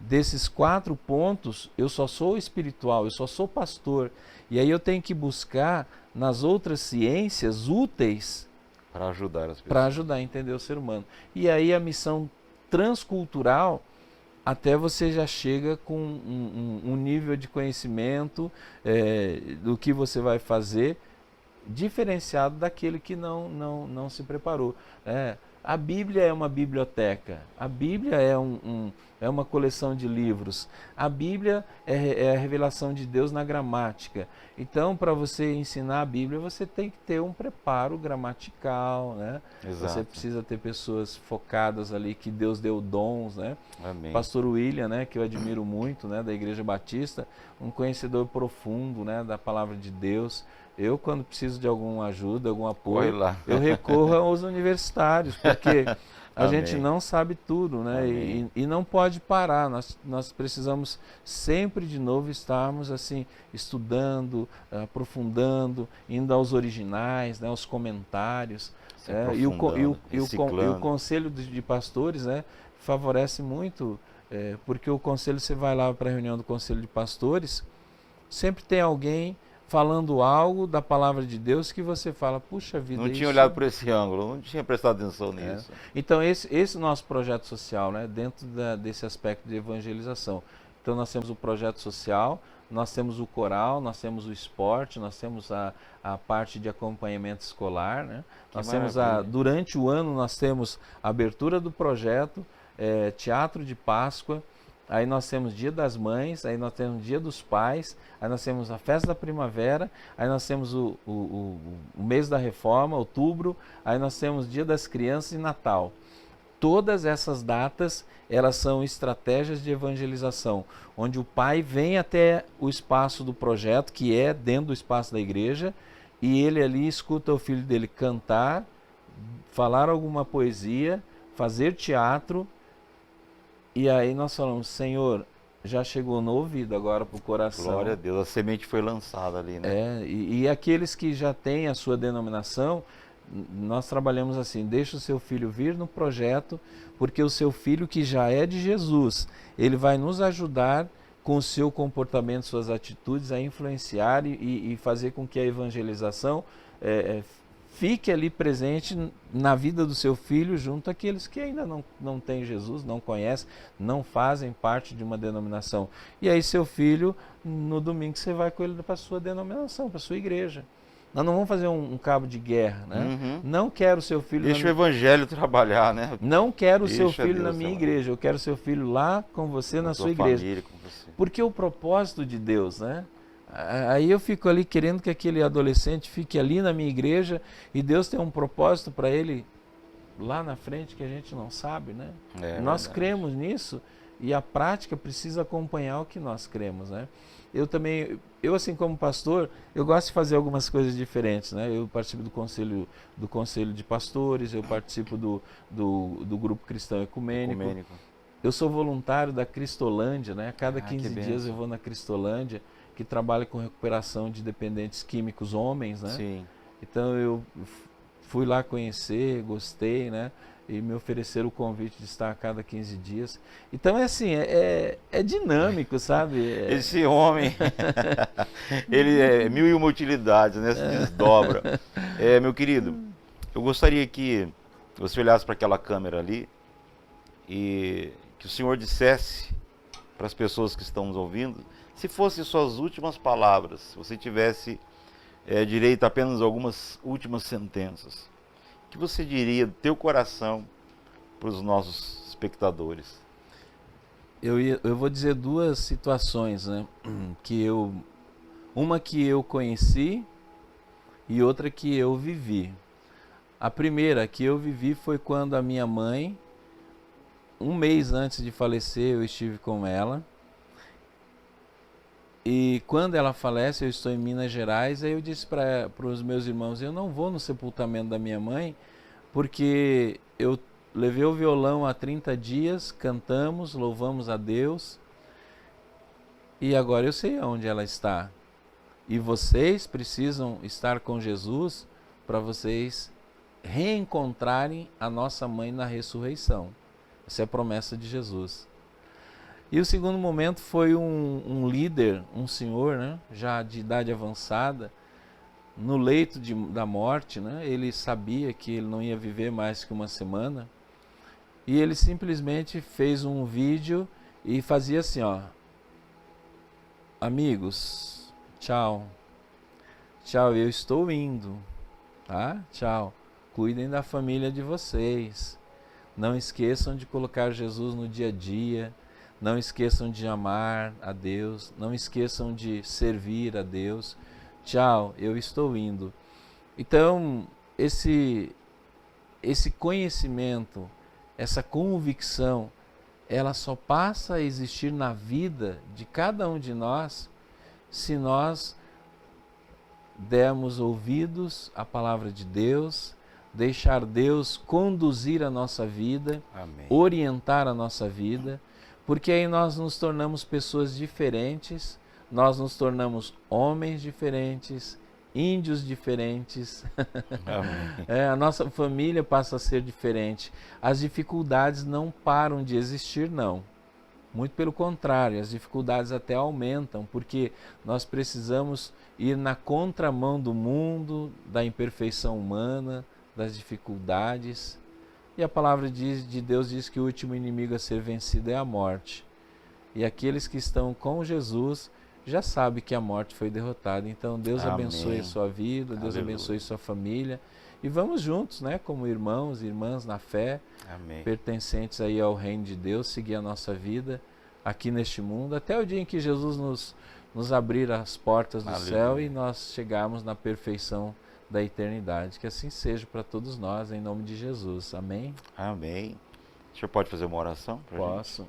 desses 4 pontos, eu só sou espiritual, eu só sou pastor. E aí eu tenho que buscar nas outras ciências úteis Para ajudar as pessoas. para ajudar a entender o ser humano. E aí a missão transcultural, até você já chega com um nível de conhecimento do que você vai fazer, diferenciado daquele que não se preparou. A Bíblia é uma biblioteca, a Bíblia é uma coleção de livros, a Bíblia é a revelação de Deus na gramática. Então, para você ensinar a Bíblia, você tem que ter um preparo gramatical, né? Exato. Você precisa ter pessoas focadas ali, que Deus deu dons, né? Amém. Pastor William, né, que eu admiro muito, né, da Igreja Batista, um conhecedor profundo, né, da palavra de Deus. Eu, quando preciso de alguma ajuda, algum apoio, eu recorro aos universitários, porque a gente não sabe tudo, né? E não pode parar. Nós precisamos sempre de novo estarmos assim, estudando, aprofundando, indo aos originais, né, aos comentários. E o conselho de pastores, né, favorece muito, porque o conselho, você vai lá para a reunião do conselho de pastores, sempre tem alguém falando algo da palavra de Deus que você fala, puxa vida... Não tinha olhado por esse ângulo, não tinha prestado atenção nisso. Então, esse nosso projeto social, né, dentro desse aspecto de evangelização. Então, nós temos o projeto social, nós temos o coral, nós temos o esporte, nós temos a parte de acompanhamento escolar, né? Nós temos durante o ano, nós temos a abertura do projeto, teatro de Páscoa, aí nós temos Dia das Mães, aí nós temos Dia dos Pais, aí nós temos a Festa da Primavera, aí nós temos o mês da Reforma, outubro, aí nós temos Dia das Crianças e Natal. Todas essas datas, elas são estratégias de evangelização, onde o pai vem até o espaço do projeto, que é dentro do espaço da igreja, e ele ali escuta o filho dele cantar, falar alguma poesia, fazer teatro. E aí nós falamos, Senhor, já chegou no ouvido agora para o coração. Glória a Deus, a semente foi lançada ali, né? E aqueles que já têm a sua denominação, nós trabalhamos assim, deixa o seu filho vir no projeto, porque o seu filho que já é de Jesus, ele vai nos ajudar com o seu comportamento, suas atitudes, a influenciar e fazer com que a evangelização fique ali presente na vida do seu filho, junto àqueles que ainda não têm Jesus, não conhecem, não fazem parte de uma denominação. E aí seu filho, no domingo, você vai com ele para a sua denominação, para a sua igreja. Nós não vamos fazer um cabo de guerra, né? Uhum. Não quero o seu filho... Deixa o evangelho trabalhar, né? Não quero o seu filho na minha igreja, eu quero o seu filho lá com você, na sua igreja. Família, com você. Porque o propósito de Deus, né? Aí eu fico ali querendo que aquele adolescente fique ali na minha igreja e Deus tem um propósito para ele lá na frente que a gente não sabe, né? Nós cremos nisso e a prática precisa acompanhar o que nós cremos, né? Eu assim como pastor, eu gosto de fazer algumas coisas diferentes, né? Eu participo do conselho de pastores, eu participo do grupo cristão ecumênico. Eu sou voluntário da Cristolândia, né? A cada 15 dias eu vou na Cristolândia, que trabalha com recuperação de dependentes químicos homens, né? Sim. Então eu fui lá conhecer, gostei, né? E me ofereceram o convite de estar a cada 15 dias. Então é assim, é dinâmico, sabe? Esse homem, ele é mil e uma utilidades, né? Se desdobra. Meu querido, eu gostaria que você olhasse para aquela câmera ali e que o Senhor dissesse para as pessoas que estão nos ouvindo, se fossem suas últimas palavras, se você tivesse direito a apenas algumas últimas sentenças, o que você diria do teu coração para os nossos espectadores? Eu vou dizer 2 situações, né? Uma que eu conheci e outra que eu vivi. A primeira que eu vivi foi quando a minha mãe, um mês antes de falecer, eu estive com ela. E quando ela falece, eu estou em Minas Gerais, aí eu disse para os meus irmãos, eu não vou no sepultamento da minha mãe, porque eu levei o violão há 30 dias, cantamos, louvamos a Deus, e agora eu sei onde ela está. E vocês precisam estar com Jesus para vocês reencontrarem a nossa mãe na ressurreição. Essa é a promessa de Jesus. E o segundo momento foi um líder, um senhor, né, já de idade avançada, no leito da morte, né, ele sabia que ele não ia viver mais que uma semana, e ele simplesmente fez um vídeo e fazia assim, ó: amigos, tchau, tchau, eu estou indo, tá? Tchau, cuidem da família de vocês, não esqueçam de colocar Jesus no dia a dia, não esqueçam de amar a Deus, não esqueçam de servir a Deus, tchau, eu estou indo. Então, esse conhecimento, essa convicção, ela só passa a existir na vida de cada um de nós se nós dermos ouvidos à palavra de Deus, deixar Deus conduzir a nossa vida, Amém. orientar a nossa vida, porque aí nós nos tornamos pessoas diferentes, nós nos tornamos homens diferentes, índios diferentes, a nossa família passa a ser diferente. As dificuldades não param de existir, não. Muito pelo contrário, as dificuldades até aumentam, porque nós precisamos ir na contramão do mundo, da imperfeição humana, das dificuldades. E a palavra de Deus diz que o último inimigo a ser vencido é a morte. E aqueles que estão com Jesus já sabem que a morte foi derrotada. Então Deus Amém. abençoe a sua vida, Deus Aleluia. abençoe a sua família. E vamos juntos, né, como irmãos e irmãs na fé, Amém. pertencentes aí ao reino de Deus, seguir a nossa vida aqui neste mundo, até o dia em que Jesus nos abrir as portas do Aleluia. céu e nós chegarmos na perfeição da eternidade. Que assim seja para todos nós, em nome de Jesus. Amém? Amém. O senhor pode fazer uma oração pra gente? Posso.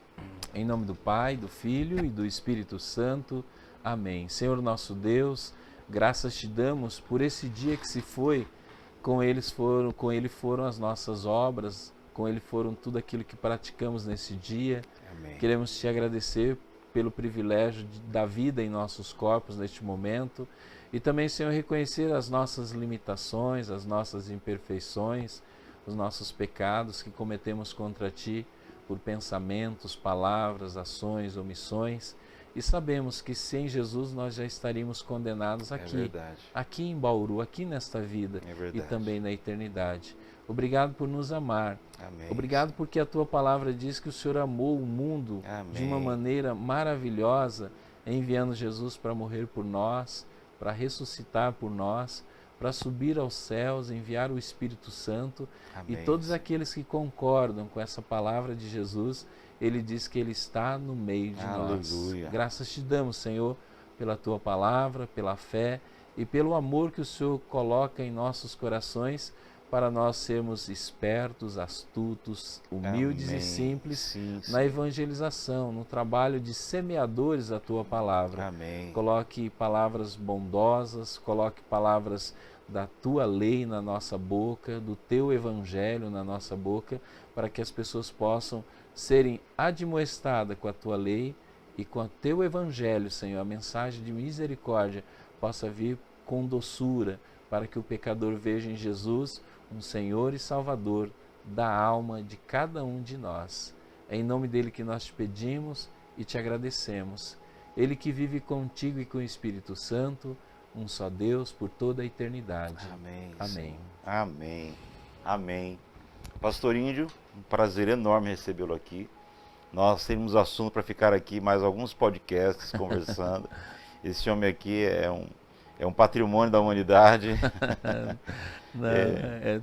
Em nome do Pai, do Filho e do Espírito Santo. Amém. Senhor nosso Deus, graças te damos por esse dia que se foi. Com ele foram as nossas obras, com ele foram tudo aquilo que praticamos nesse dia. Amém. Queremos te agradecer pelo privilégio da vida em nossos corpos neste momento e também, Senhor, reconhecer as nossas limitações, as nossas imperfeições, os nossos pecados que cometemos contra ti por pensamentos, palavras, ações, omissões, e sabemos que sem Jesus nós já estaríamos condenados aqui, aqui em Bauru, aqui nesta vida e também na eternidade. Obrigado por nos amar. Amém. Obrigado porque a tua palavra diz que o Senhor amou o mundo de uma maneira maravilhosa, enviando Jesus para morrer por nós, para ressuscitar por nós, para subir aos céus, enviar o Espírito Santo. Amém. E todos aqueles que concordam com essa palavra de Jesus, ele diz que ele está no meio de nós. Graças te damos, Senhor, pela tua palavra, pela fé e pelo amor que o Senhor coloca em nossos corações, para nós sermos espertos, astutos, humildes Amém. E simples sim. Na evangelização, no trabalho de semeadores da tua palavra. Amém. Coloque palavras bondosas, coloque palavras da tua lei na nossa boca, do teu evangelho na nossa boca, para que as pessoas possam serem admoestadas com a tua lei e com o teu evangelho, Senhor. A mensagem de misericórdia possa vir com doçura, para que o pecador veja em Jesus um Senhor e Salvador da alma de cada um de nós. É em nome dele que nós te pedimos e te agradecemos. Ele que vive contigo e com o Espírito Santo, um só Deus, por toda a eternidade. Amém. Amém. Amém. Amém. Pastor Índio, um prazer enorme recebê-lo aqui. Nós temos assunto para ficar aqui mais alguns podcasts conversando. Esse homem aqui é um patrimônio da humanidade. Não, é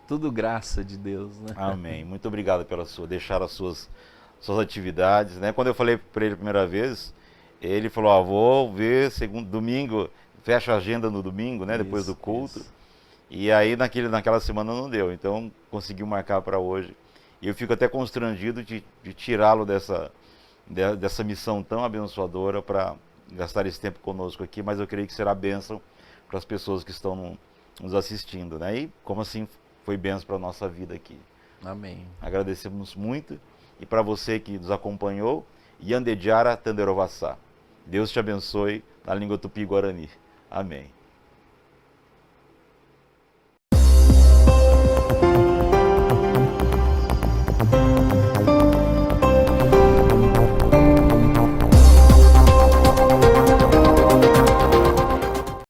tudo graça de Deus, né? Amém. Muito obrigado pela deixar as suas atividades, né? Quando eu falei para ele a primeira vez, ele falou: vou ver domingo, fecha a agenda no domingo, né? Depois do culto. Isso. E aí naquela semana não deu, então conseguiu marcar para hoje. E eu fico até constrangido de tirá-lo dessa missão tão abençoadora para gastar esse tempo conosco aqui, mas eu creio que será bênção para as pessoas que estão nos assistindo, né? E como assim foi bênção para a nossa vida aqui. Amém. Agradecemos muito. E para você que nos acompanhou, Yandejara Tanderovassá. Deus te abençoe na língua tupi-guarani. Amém.